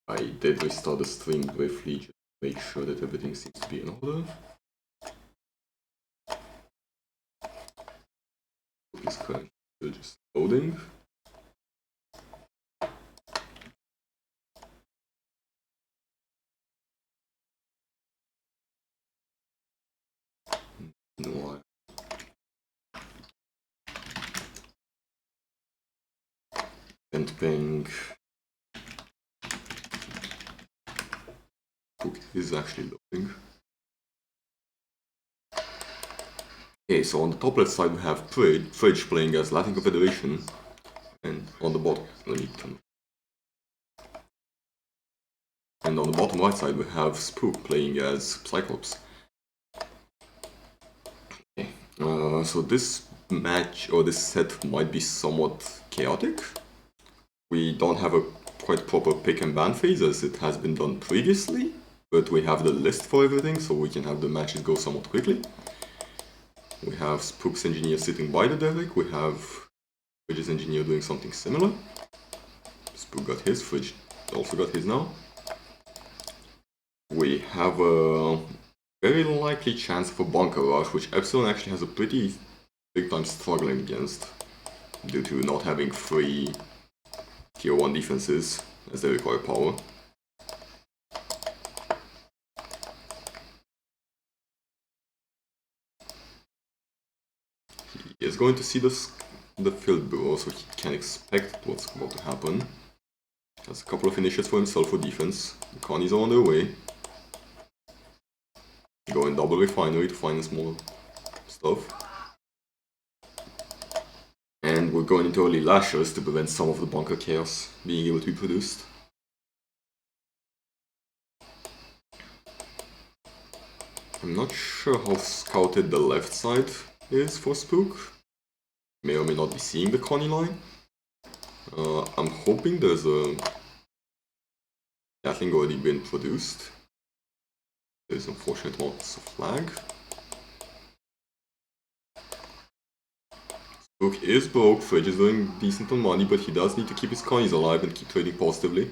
I did restart the stream briefly just to make sure that everything seems to be in order. It's currently still just loading. No, and ping. Spook is actually loading. Okay, so on the top left side we have Fridge playing as Latin Confederation, and on the bottom, and on the bottom right side we have Spook playing as Cyclops. Okay, so this match or this set might be somewhat chaotic. We don't have a quite proper pick and ban phase as it has been done previously, but we have the list for everything, so we can have the matches go somewhat quickly. We have Spook's engineer sitting by the Derek, we have Fridge's engineer doing something similar. Spook got his, Fridge also got his now. We have a very likely chance for bunker rush, which Epsilon actually has a pretty big time struggling against, due to not having 3 tier 1 defenses as they require power. He is going to see the field bureau, so he can expect what's about to happen. He has a couple of initiates for himself for defense. The Connies are on their way. Go in double refinery to find some more stuff. And we're going into early lashers to prevent some of the bunker chaos being able to be produced. I'm not sure how scouted the left side is for Spook. May or may not be seeing the Connie line. I'm hoping there's a Gatling already been produced. There's unfortunate lots of flag. Spook is broke, Fridge is doing decent on money, but he does need to keep his Connies alive and keep trading positively.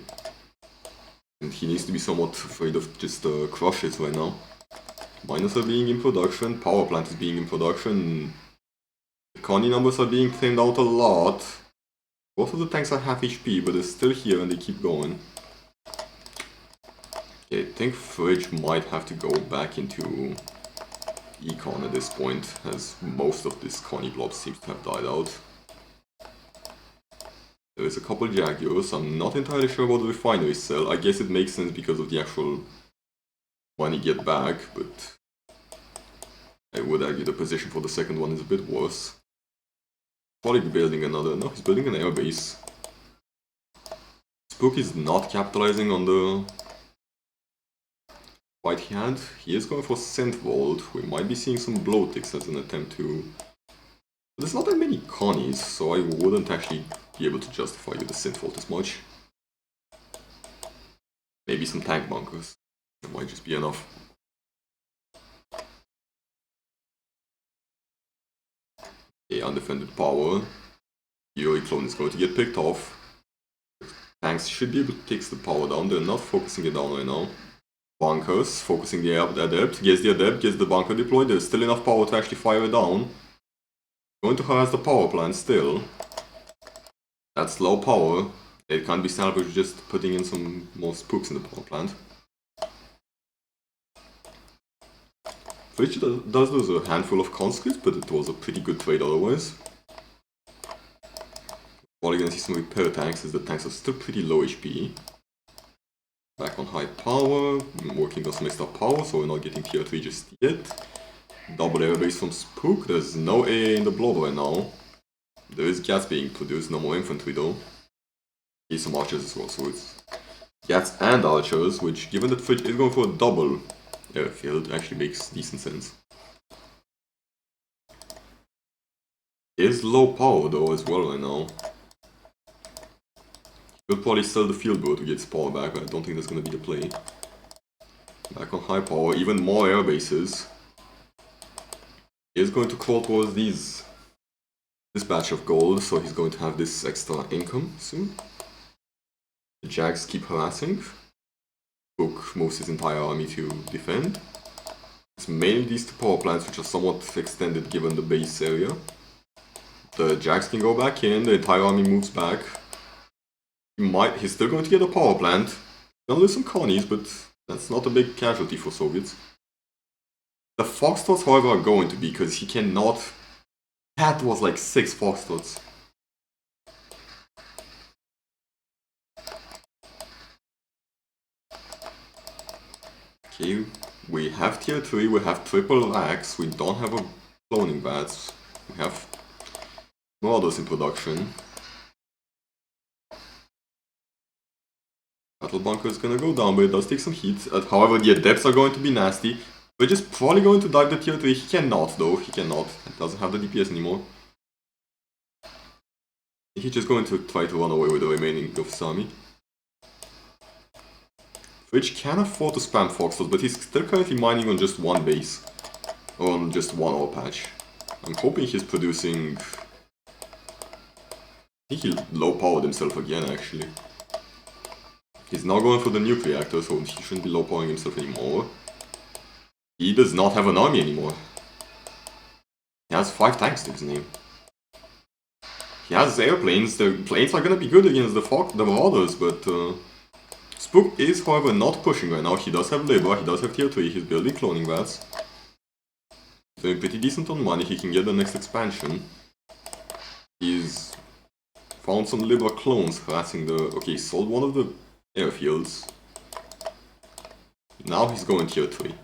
And he needs to be somewhat afraid of just crushes right now. Miners are being in production, power plant is being in production. The Connie numbers are being thinned out a lot. Both of the tanks are half HP, but they're still here and they keep going. Okay, I think Fridge might have to go back into Econ at this point, as most of this Connie blob seems to have died out. There is a couple Jaguars, I'm not entirely sure about the refinery cell. I guess it makes sense because of the actual money get back, but I would argue the position for the second one is a bit worse. Probably building another, no, he's building an airbase. Spook is not capitalizing on the fight he had. He is going for Synthvolt. We might be seeing some blow ticks as an attempt to... But there's not that many Connies, so I wouldn't actually be able to justify with the Synthvolt as much. Maybe some tank bunkers. That might just be enough. Okay, undefended power. Yuri clone is going to get picked off. Tanks should be able to take the power down. They're not focusing it down right now. Bunkers, focusing the adept. Gets the adept, gets the bunker deployed. There's still enough power to actually fire it down. Going to harass the power plant still. That's low power. It can't be salvaged just putting in some more spooks in the power plant. Which does lose a handful of conscripts, but it was a pretty good trade otherwise. Probably gonna see some repair tanks as the tanks are still pretty low HP. Back on high power, working on some extra power, so we're not getting tier 3 just yet. Double airbase from Spook, there's no AA in the blob right now. There is Gats being produced, no more infantry though. Here's some archers as well, so it's Gats and archers, which given that Fridge is going for a double airfield, actually makes decent sense. Is low power though as well right now. He'll probably sell the field boat to get his power back, but I don't think that's going to be the play. Back on high power, even more air bases. He is going to crawl towards this batch of gold, so he's going to have this extra income soon. The Jags keep harassing. Spook moves his entire army to defend. It's mainly these two power plants which are somewhat extended given the base area. The Jacks can go back in, the entire army moves back. He's still going to get a power plant. He's gonna lose some colonies, but that's not a big casualty for Soviets. The Foxtrots, however, are going to be, because he cannot... That was like 6 Foxtrots. Okay, we have tier 3, we have triple racks, we don't have a cloning bats, we have no others in production. Battle bunker is gonna go down, but it does take some heat. However, the adepts are going to be nasty. We're just probably going to dive the tier 3. He cannot though, he cannot. He doesn't have the DPS anymore. He's just going to try to run away with the remaining of his army. Which can afford to spam Foxtrots, but he's still currently mining on just one base. Or on just one ore patch. I'm hoping he's producing... I think he low powered himself again actually. He's now going for the nuclear reactor, so he shouldn't be low powering himself anymore. He does not have an army anymore. He has 5 tanks to his name. He has airplanes. The planes are gonna be good against the Marauders, but Spook is, however, not pushing right now. He does have labor, he does have tier 3, he's building cloning bats. He's doing pretty decent on money, he can get the next expansion. He's found some Libra clones harassing the... Okay, he sold one of the airfields. Now he's going tier 3.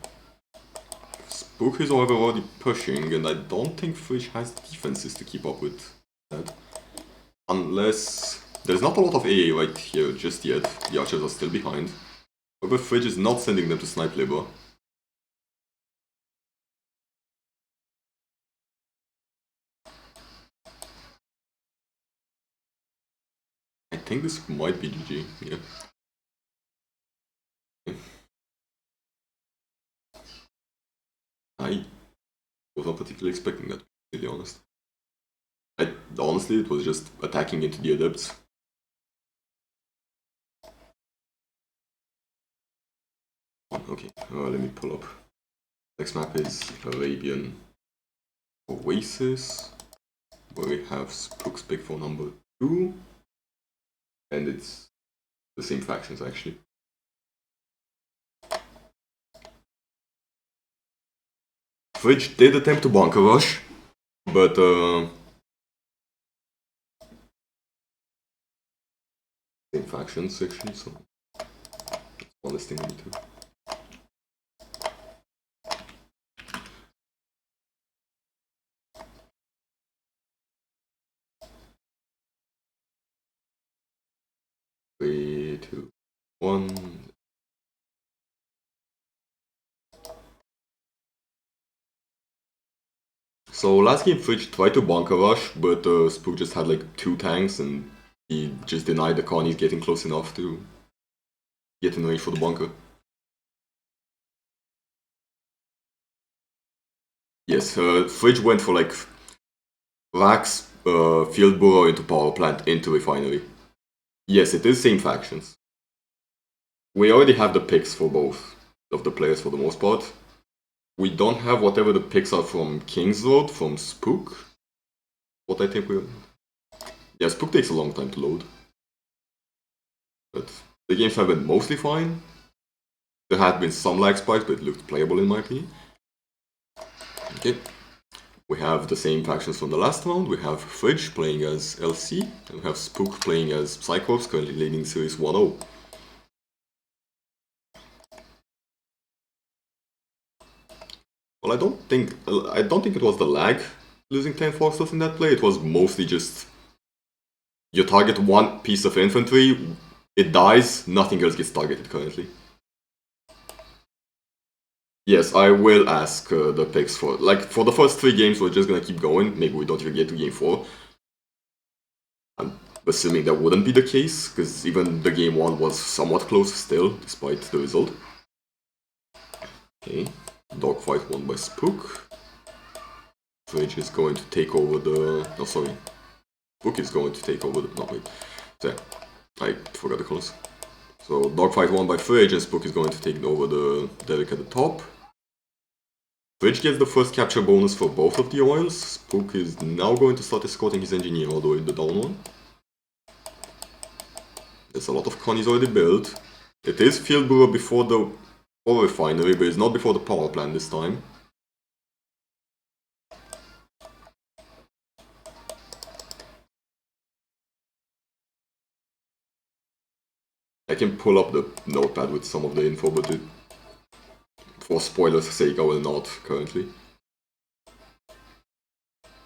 Spook is however already pushing, and I don't think Fridge has defenses to keep up with that. Unless... There's not a lot of AA right here just yet, the archers are still behind. However, Fridge is not sending them to snipe Libra. I think this might be GG, yeah. I was not particularly expecting that, to be really honest. Honestly, it was just attacking into the adepts. Okay, let me pull up. Next map is Arabian Oasis, where we have Spook's pick for number 2, and it's the same factions actually. Fridge did attempt to bunker rush, but same factions actually, so that's one less thing we need to. 3, 2, 1. So last game Fridge tried to bunker rush, but Spook just had like 2 tanks and he just denied the colonies getting close enough to get in range for the bunker. Yes, Fridge went for like racks, field burrow into power plant into refinery. Yes, it is same factions. We already have the picks for both of the players for the most part. We don't have whatever the picks are from King's Road, from Spook. What I think we... Yeah, Spook takes a long time to load. But the games have been mostly fine. There had been some lag spikes, but it looked playable in my opinion. Okay. We have the same factions from the last round. We have Fridge playing as LC, and we have Spook playing as Psychops, currently leading Series 1-0. Well, I don't think it was the lag losing 10 Foxtrots in that play. It was mostly just you target one piece of infantry, it dies, nothing else gets targeted currently. Yes, I will ask the picks for... Like, for the first 3 games, we're just gonna keep going. Maybe we don't even get to game 4. I'm assuming that wouldn't be the case, because even the game 1 was somewhat close still, despite the result. Okay, dogfight won by Spook. Fridge is going to take over the... Oh, sorry. Spook is going to take over the... No, wait. Sorry. I forgot the colors. So dogfight won by Fridge, and Spook is going to take over the Derek at the top. Fridge gets the first capture bonus for both of the oils. Spook is now going to start escorting his engineer all the way to the down one. There's a lot of Connies already built. It is field brewer before the oil refinery, but it's not before the power plant this time. I can pull up the notepad with some of the info, but for spoilers' sake I will not currently.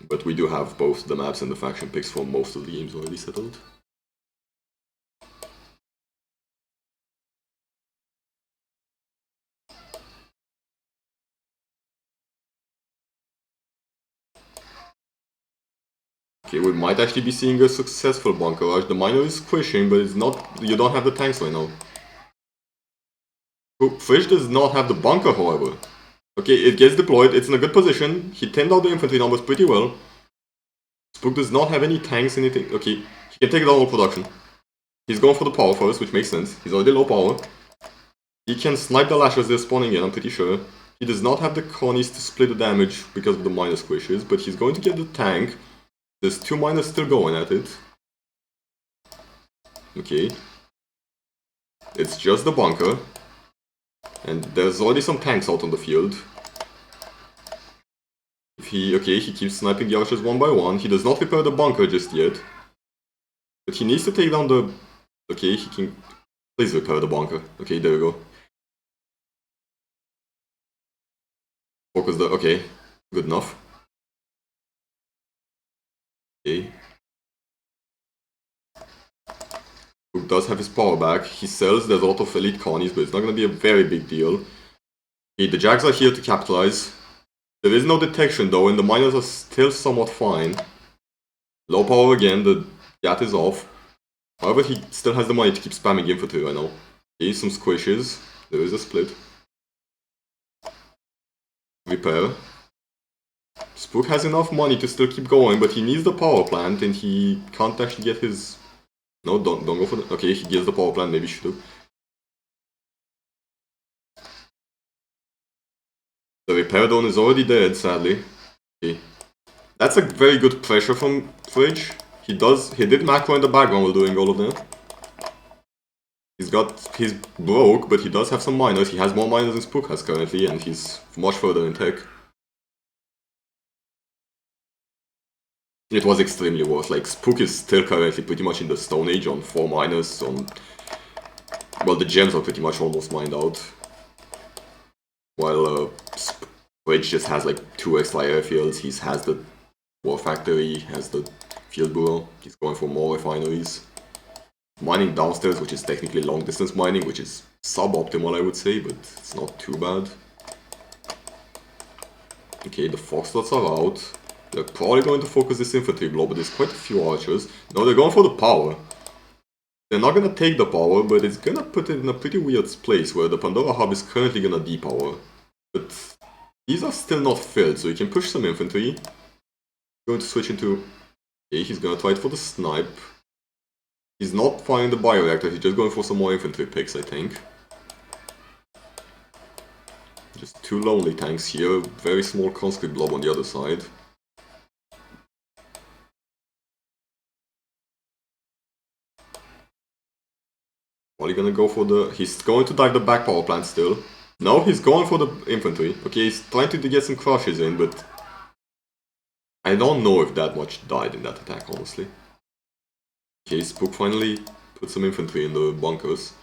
But we do have both the maps and the faction picks for most of the games already settled. Okay, we might actually be seeing a successful bunker rush. The miner is squishing, but it's not. You don't have the tanks right now. Fish does not have the bunker, however. Okay, it gets deployed, it's in a good position. He timed out the infantry numbers pretty well. Spook does not have any tanks, anything. Okay, he can take down all production. He's going for the power first, which makes sense. He's already low power. He can snipe the lashers they're spawning in, I'm pretty sure. He does not have the Connies to split the damage because of the miner squishes, but he's going to get the tank. There's 2 miners still going at it. Okay. It's just the bunker. And there's already some tanks out on the field. He keeps sniping the archers one by one. He does not repair the bunker just yet. But he needs to take down the... Okay, he can... Please repair the bunker. Okay, there we go. Focus the... Okay, good enough. Okay. Spook does have his power back. He sells, there's a lot of elite Connies, but it's not gonna be a very big deal. Okay, the Jags are here to capitalize. There is no detection though, and the miners are still somewhat fine. Low power again, the gat is off. However, he still has the money to keep spamming infantry right now. Okay, some squishes. There is a split. Repair. Spook has enough money to still keep going, but he needs the power plant, and he can't actually get his... No, don't go for the... Okay, he gets the power plant, maybe should have. The repair drone is already dead, sadly. Okay. That's a very good pressure from Fridge. He did macro in the background while doing all of that. He's broke, but he does have some miners. He has more miners than Spook has currently, and he's much further in tech. It was extremely worse. Like, Spook is still currently pretty much in the Stone Age on 4 miners. Well, the gems are pretty much almost mined out. While Fridge just has like 2 extra airfields. He has the War Factory, has the Field Bureau. He's going for more refineries. Mining downstairs, which is technically long distance mining, which is suboptimal I would say, but it's not too bad. Okay, the Foxtrots are out. They're probably going to focus this infantry blow, but there's quite a few archers. No, they're going for the power. They're not gonna take the power, but it's gonna put it in a pretty weird place where the Pandora hub is currently gonna depower. But these are still not filled, so you can push some infantry. Going to switch into... Okay, he's gonna try it for the snipe. He's not firing the bioreactor, he's just going for some more infantry picks, I think. Just 2 lonely tanks here, very small conscript blob on the other side. Are you gonna go for the... He's going to dive the back power plant still. No, he's going for the infantry. Okay, he's trying to get some crushes in, but... I don't know if that much died in that attack, honestly. Okay, Spook finally put some infantry in the bunkers.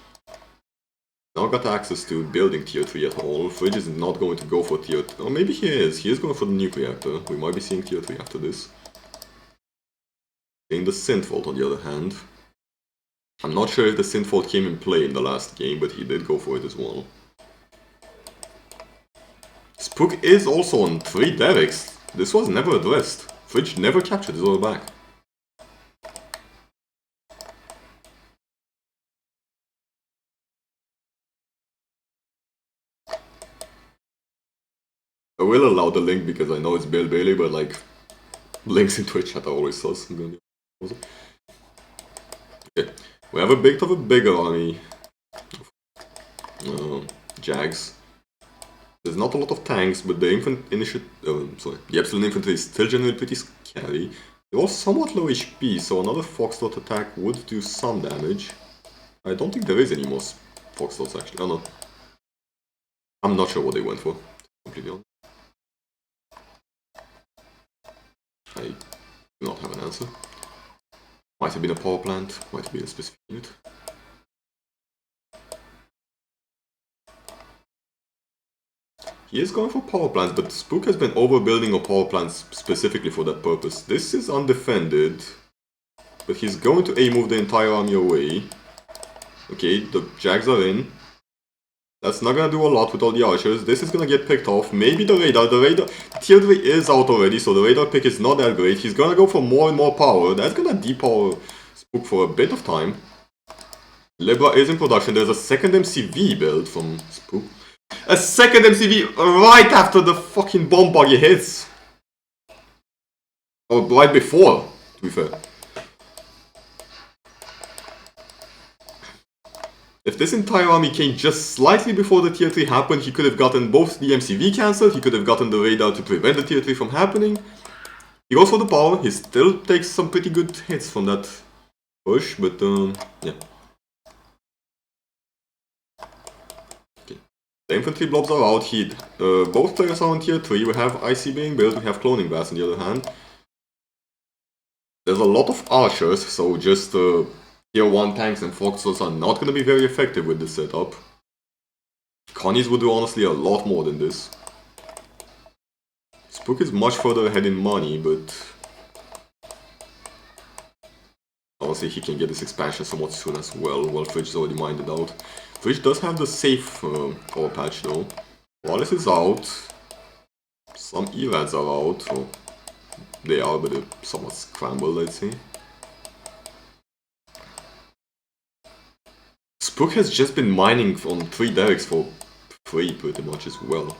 Now got access to building tier 3 at all. Fridge is not going to go for tier 2. Or maybe he is. He is going for the nuclear reactor. We might be seeing tier 3 after this. In the Synthvolt, on the other hand. I'm not sure if the Synthvolt came in play in the last game, but he did go for it as well. Spook is also on 3 Derricks. This was never addressed. Fridge never captured his oil back. I will allow the link because I know it's Bill Bailey, but like, links in Twitch chat are always sus. Okay, we have a bit of a bigger army Jags. There's not a lot of tanks, but the the Epsilon infantry is still generally pretty scary. They're all somewhat low HP, so another Foxtrot attack would do some damage. I don't think there is any more Foxtrots actually. Oh no. I'm not sure what they went for, completely honest. I do not have an answer. Might have been a power plant, might have been a specific unit. He is going for power plants, but Spook has been overbuilding a power plants specifically for that purpose. This is undefended, but he's going to A-move the entire army away. Okay, the Jags are in. That's not gonna do a lot with all the archers. This is gonna get picked off. Maybe the radar. Tier 3 is out already, so the radar pick is not that great. He's gonna go for more and more power. That's gonna depower Spook for a bit of time. Libra is in production. There's a second MCV build from Spook. A second MCV right after the fucking bomb buggy hits. Or right before, to be fair. If this entire army came just slightly before the tier 3 happened, he could have gotten both the MCV cancelled, he could have gotten the radar to prevent the tier 3 from happening. He goes for the power, he still takes some pretty good hits from that push, but yeah. Okay. The infantry blobs are out, both players are on tier 3, we have IC being built, we have cloning bass on the other hand. There's a lot of archers, so just tier 1 tanks and Foxtrots are not going to be very effective with this setup. Connies would do honestly a lot more than this. Spook is much further ahead in money, but honestly he can get this expansion somewhat soon as well, while Fridge is already minded out. Fridge does have the safe power patch though. Wallace is out. Some Erads are out, or they are, but they're somewhat scrambled, I'd say. Spook has just been mining on 3 derricks for free pretty much as well.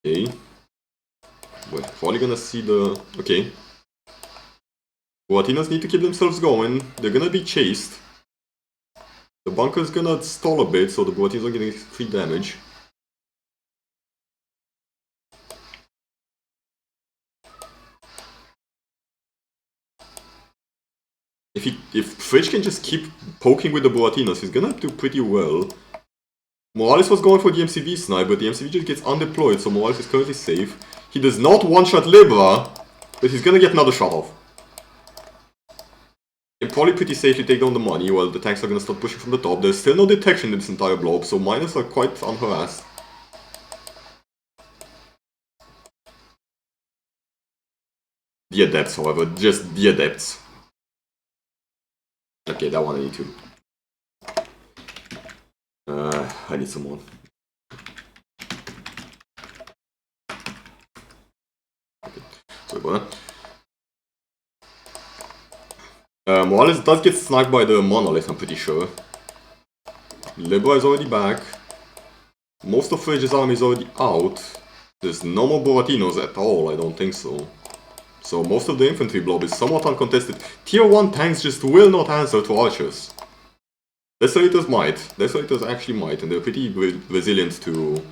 Okay. We're probably gonna see the... Okay. Buratinos need to keep themselves going. They're gonna be chased. The bunker's gonna stall a bit, so the Buratinos are getting free damage. If Fridge can just keep poking with the Buratinos, he's gonna do pretty well. Morales was going for the MCV snipe, but the MCV just gets undeployed, so Morales is currently safe. He does not one-shot Libra, but he's gonna get another shot off. He can probably pretty safely take down the money while the tanks are gonna start pushing from the top. There's still no detection in this entire blob, so miners are quite unharassed. The adepts, however, just the adepts. Okay, that one I need to. I need some more. Okay, sorry about that. Morales does get sniped by the monolith, I'm pretty sure. Libra is already back. Most of Fridge's army is already out. There's no more Buratinos at all, I don't think so. So most of the infantry blob is somewhat uncontested. Tier 1 tanks just will not answer to archers. Desolators might. Desolators actually might, and they're pretty resilient to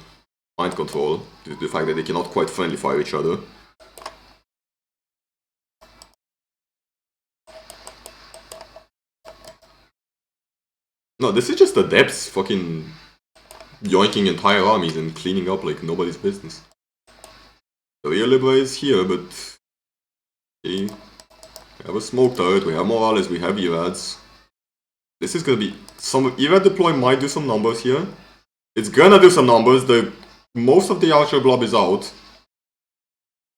mind control, due to the fact that they cannot quite friendly fire each other. No, this is just adepts fucking yoinking entire armies and cleaning up like nobody's business. The real Libra is here, but... Okay. We have a smoke turret, we have Morales, we have Erads. This is gonna be... Some Erad deploy might do some numbers here. It's gonna do some numbers, most of the archer blob is out.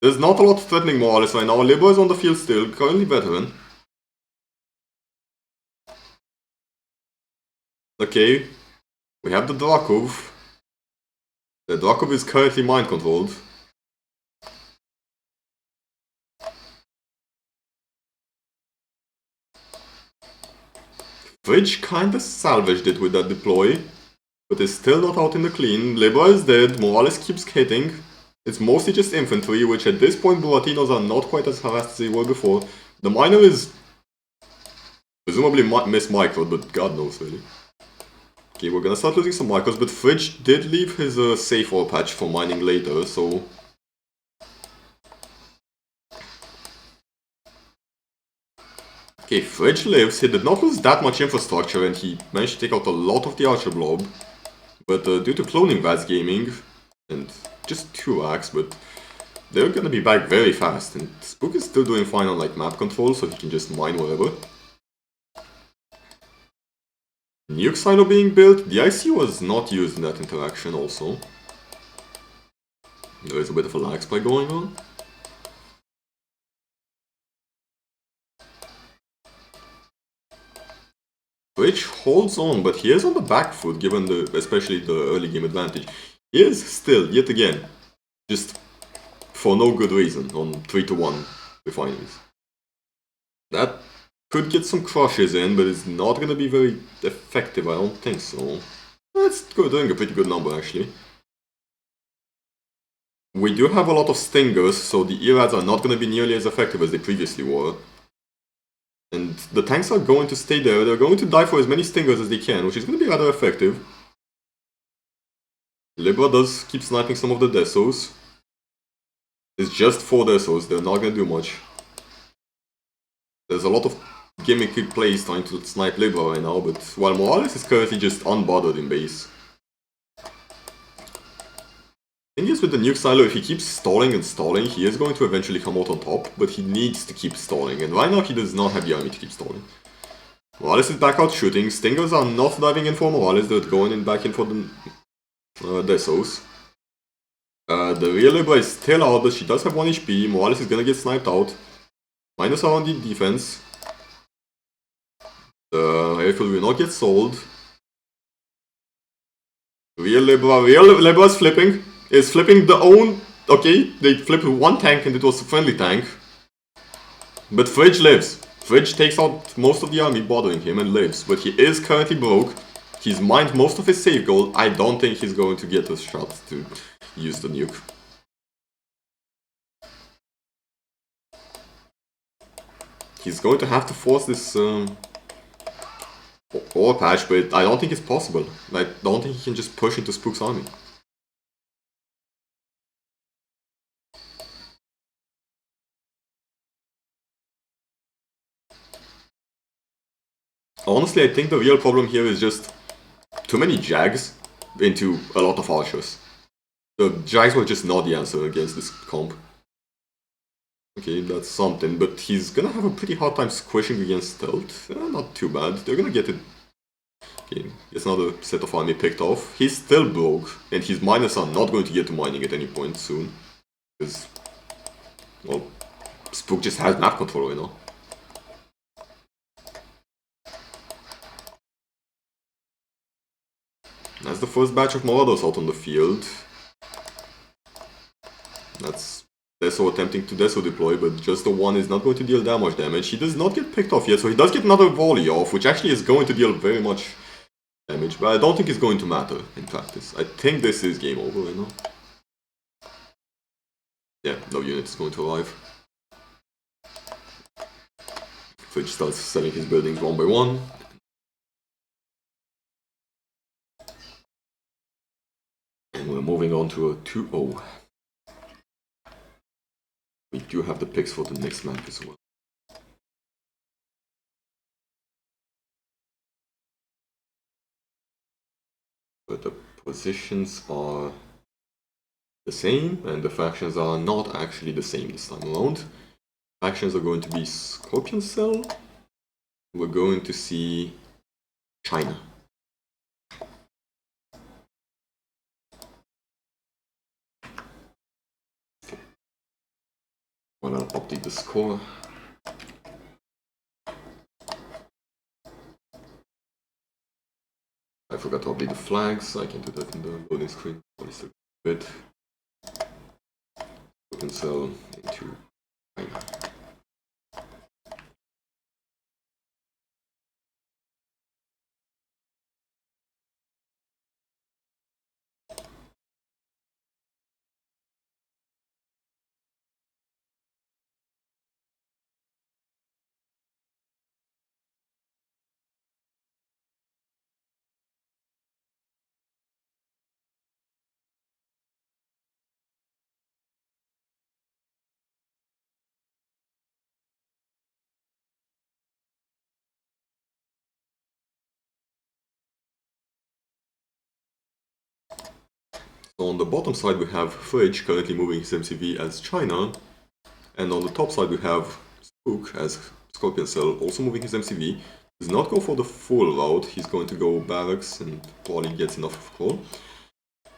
There's not a lot threatening Morales right now, Libra is on the field still, currently veteran. Okay, we have the Drakov. The Drakov is currently mind controlled. Fridge kinda salvaged it with that deploy, but is still not out in the clean. Libra is dead, Morales keeps hitting. It's mostly just infantry, which at this point Buratinos are not quite as harassed as they were before. The miner is presumably miss-microed, but god knows really. Okay, we're gonna start losing some markers, but Fridge did leave his safe ore patch for mining later, so... Okay, Fridge lives, he did not lose that much infrastructure and he managed to take out a lot of the Archer Blob. But due to cloning Vaz Gaming, and just 2 acts, but they're gonna be back very fast, and Spook is still doing fine on like map control, so he can just mine wherever. Nuke silo being built, the IC was not used in that interaction also. There is a bit of a lag spike going on. Which holds on, but he is on the back foot given especially the early game advantage. He is still, yet again, just for no good reason on 3-1 refineries. That could get some crushes in, but it's not gonna be very effective, I don't think so. That's doing a pretty good number actually. We do have a lot of stingers, so the Erads are not gonna be nearly as effective as they previously were. And the tanks are going to stay there, they're going to die for as many stingers as they can, which is going to be rather effective. Libra does keep sniping some of the Desos. It's just 4 Desos, they're not going to do much. There's a lot of gimmicky plays trying to snipe Libra right now, but while Morales is currently just unbothered in base. Thing is with the nuke silo, if he keeps stalling and stalling, he is going to eventually come out on top, but he needs to keep stalling, and right now he does not have the army to keep stalling. Morales is back out shooting, Stingers are not diving in for Morales, they're going in back in for the Desos. The real Libra is still out, but she does have 1 HP, Morales is gonna get sniped out. Minus around the defense. The airfield will not get sold. Real Libra is flipping. Is flipping the own... Okay, they flipped 1 tank and it was a friendly tank. But Fridge lives. Fridge takes out most of the army bothering him and lives, but he is currently broke. He's mined most of his save gold. I don't think he's going to get a shot to use the nuke. He's going to have to force this ore patch, but I don't think it's possible. I don't think he can just push into Spook's army. Honestly, I think the real problem here is just too many Jags into a lot of Archers. The Jags were just not the answer against this comp. Okay, that's something, but he's gonna have a pretty hard time squishing against Stealth. Not too bad, they're gonna get it. Okay, gets another set of army picked off. He's still broke, and his miners are not going to get to mining at any point soon. Because, well, Spook just has map control right now. That's the first batch of Marauders out on the field. That's Deso attempting to Deso deploy, but just the 1 is not going to deal that much damage. He does not get picked off yet, so he does get another volley off, which actually is going to deal very much damage, but I don't think it's going to matter in practice. I think this is game over right now. Yeah, no unit is going to arrive. Fridge starts selling his buildings 1 by 1. And we're moving on to a 2-0. We do have the picks for the next map as well. But the positions are the same, and the factions are not actually the same this time around. Factions are going to be Scorpion Cell. We're going to see China. Well, I'll update the score. I forgot to update the flags. I can do that in the loading screen. Still bit. Scorpion Cell into China. So on the bottom side we have Fridge currently moving his MCV as China, and on the top side we have Spook as Scorpion Cell also moving his MCV. Does not go for the full route, he's going to go Barracks and probably gets enough of coal.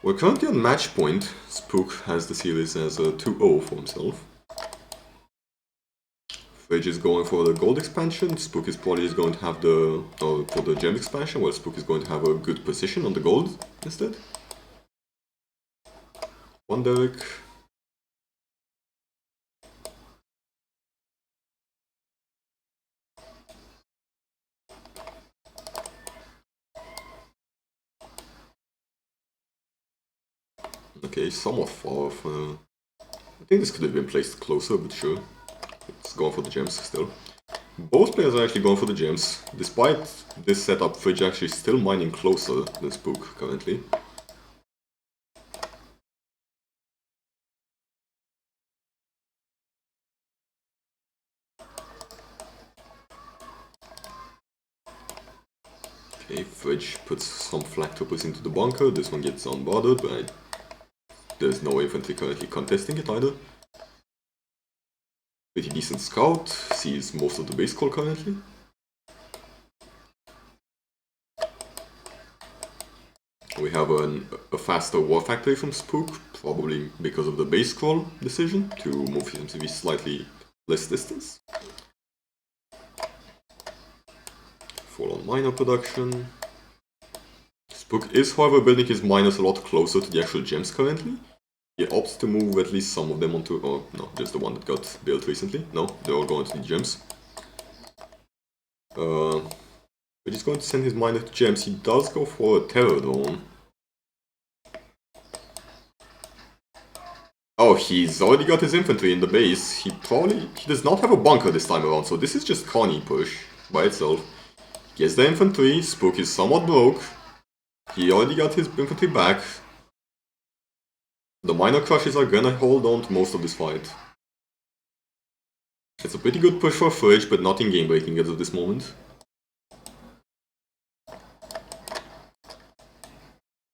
We're currently on match point. Spook has the series as a 2-0 for himself. Fridge is going for the gold expansion, Spook is probably going to have for the gem expansion, while Spook is going to have a good position on the gold instead. One Derek. Okay, somewhat far off. I think this could have been placed closer, but sure. It's going for the gems still. Both players are actually going for the gems. Despite this setup, Fridge actually still mining closer than Spook currently. Okay, Fridge puts some flak troopers into the bunker. This one gets unbothered, but there's no infantry currently contesting it either. Pretty decent scout, sees most of the base call currently. We have a faster war factory from Spook, probably because of the base crawl decision to move his MCV slightly less distance. Full on miner production. Spook is however building his miners a lot closer to the actual gems currently. He opts to move at least some of them onto, oh no, just the one that got built recently. No, they're all going to the gems. But he's going to send his miner to gems. He does go for a terror drone. Oh, he's already got his infantry in the base. He does not have a bunker this time around, so this is just Connie push by itself. Gets the infantry, Spook is somewhat broke. He already got his infantry back. The minor crushes are gonna hold on to most of this fight. It's a pretty good push for Fridge, but not in game breaking as of this moment.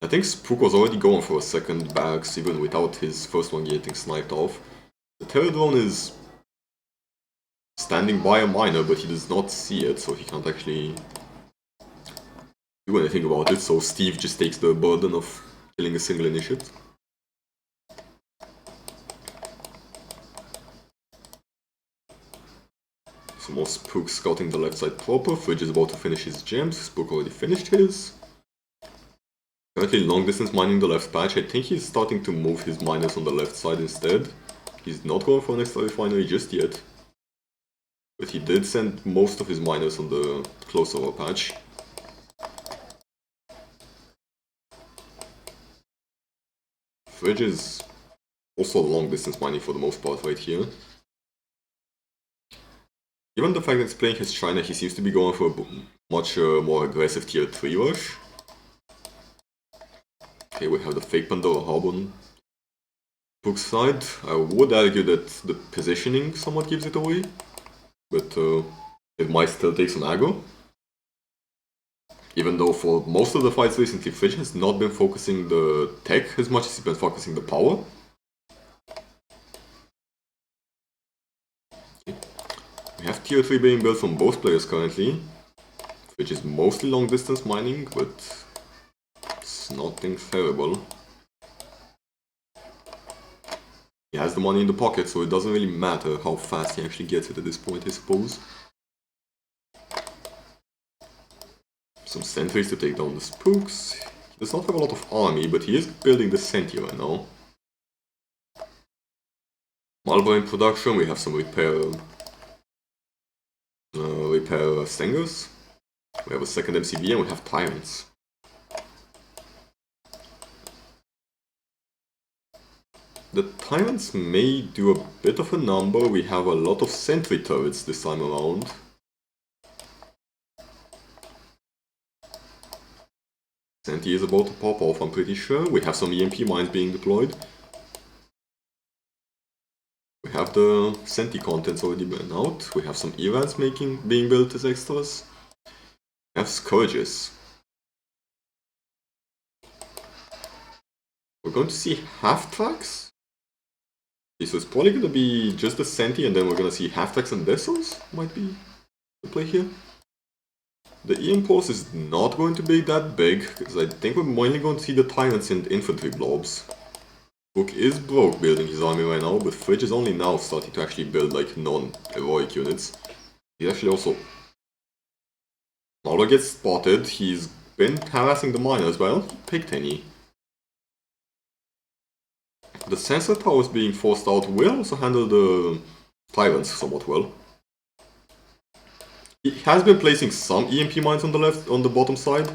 I think Spook was already going for a second barracks even without his first one getting sniped off. The terror drone is standing by a miner, but he does not see it, so he can't actually do anything about it, so Steve just takes the burden of killing a single initiate. So more Spook scouting the left side proper. Fridge is about to finish his gems. Spook already finished his. Currently long distance mining the left patch. I think he's starting to move his miners on the left side instead. He's not going for an extra refinery just yet. But he did send most of his miners on the closer patch. Fridge is also long distance mining for the most part right here. Given the fact that he's playing his China, he seems to be going for a much more aggressive tier 3 rush. Okay, we have the fake Pandora Hub on Spook's side. I would argue that the positioning somewhat gives it away, but it might still take some aggro. Even though for most of the fights recently, Fridge has not been focusing the tech as much as he's been focusing the power. Okay. We have tier 3 being built from both players currently, which is mostly long distance mining, but it's nothing terrible. He has the money in the pocket, so it doesn't really matter how fast he actually gets it at this point, I suppose. Some sentries to take down the Spooks. He does not have a lot of army, but he is building the Senti right now. Malva in production, we have some repair Stengers. We have a second MCV and we have Tyrants. The Tyrants may do a bit of a number. We have a lot of sentry turrets this time around. Senti is about to pop off, I'm pretty sure. We have some EMP mines being deployed. We have the Senti contents already been out. We have some ERADs being built as extras. We have Scourges. We're We're going to see half tracks. Okay, so it's probably gonna be just the Senti, and then we're gonna see half tracks and vessels. Might be the play here. The E-Impulse is not going to be that big, because I think we're mainly going to see the Tyrants and infantry blobs. Spook is broke building his army right now, but Fridge is only now starting to actually build like non-heroic units. He's actually also... Nalo gets spotted, he's been harassing the miners, but I don't think he picked any. The sensor towers being forced out will also handle the Tyrants somewhat well. He has been placing some EMP mines on the bottom side.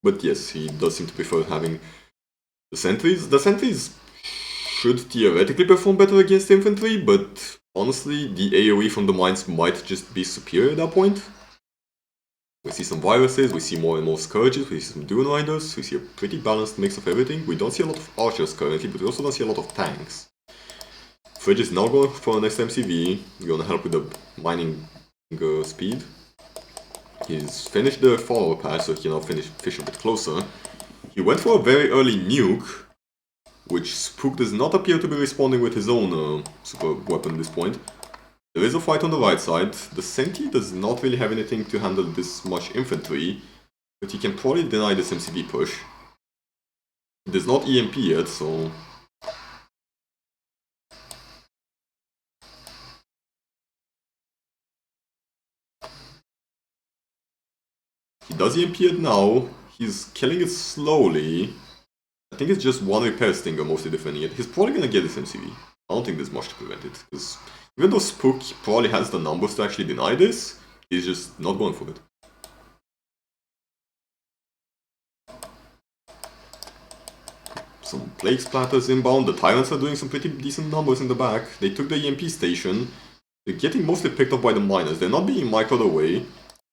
But yes, he does seem to prefer having the sentries. The sentries should theoretically perform better against infantry, but honestly, the AoE from the mines might just be superior at that point. We see some viruses, we see more and more scourges, we see some Dune Riders, we see a pretty balanced mix of everything. We don't see a lot of archers currently, but we also don't see a lot of tanks. Fridge is now going for an next MCV, gonna help with the mining speed. He's finished the follower patch, so he can now fish a bit closer. He went for a very early nuke, which Spook does not appear to be responding with his own super weapon at this point. There is a fight on the right side. The Senti does not really have anything to handle this much infantry, but he can probably deny this MCV push. It is not EMP yet, so... He does EMP it now. He's killing it slowly. I think it's just one repair stinger mostly defending it. He's probably gonna get this MCV. I don't think there's much to prevent it, because even though Spook probably has the numbers to actually deny this, he's just not going for it. Some Plague Splatters inbound, the Tyrants are doing some pretty decent numbers in the back. They took the EMP station. They're getting mostly picked up by the miners. They're not being microed away,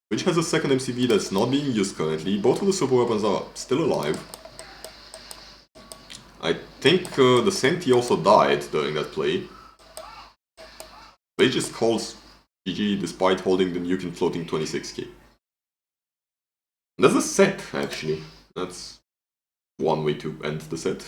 which has a second MCV that's not being used currently. Both of the super weapons are still alive. I think the Senti also died during that play. They just calls GG despite holding the nuke and floating 26k. That's a set, actually. That's one way to end the set.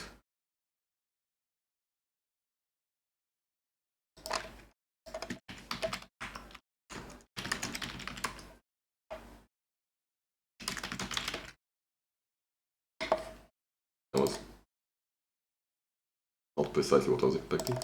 That was not precisely what I was expecting.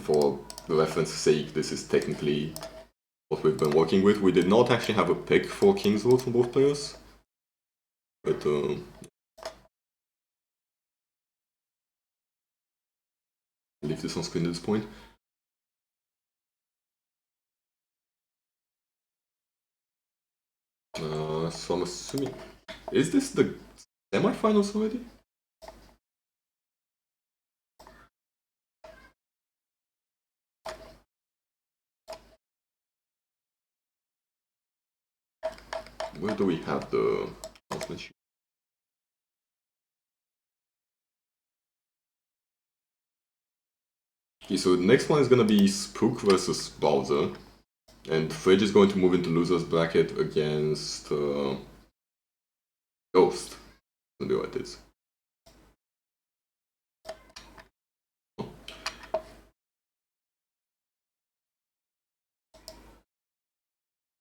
For reference sake, this is technically what we've been working with. We did not actually have a pick for King's Road from both players, but leave this on screen at this point. So I'm assuming, is this the semi-finals already? Where do we have the announcement sheet? Okay, so the next one is gonna be Spook versus Bowser. And Fridge is going to move into loser's bracket against Ghost. Let's do what it is.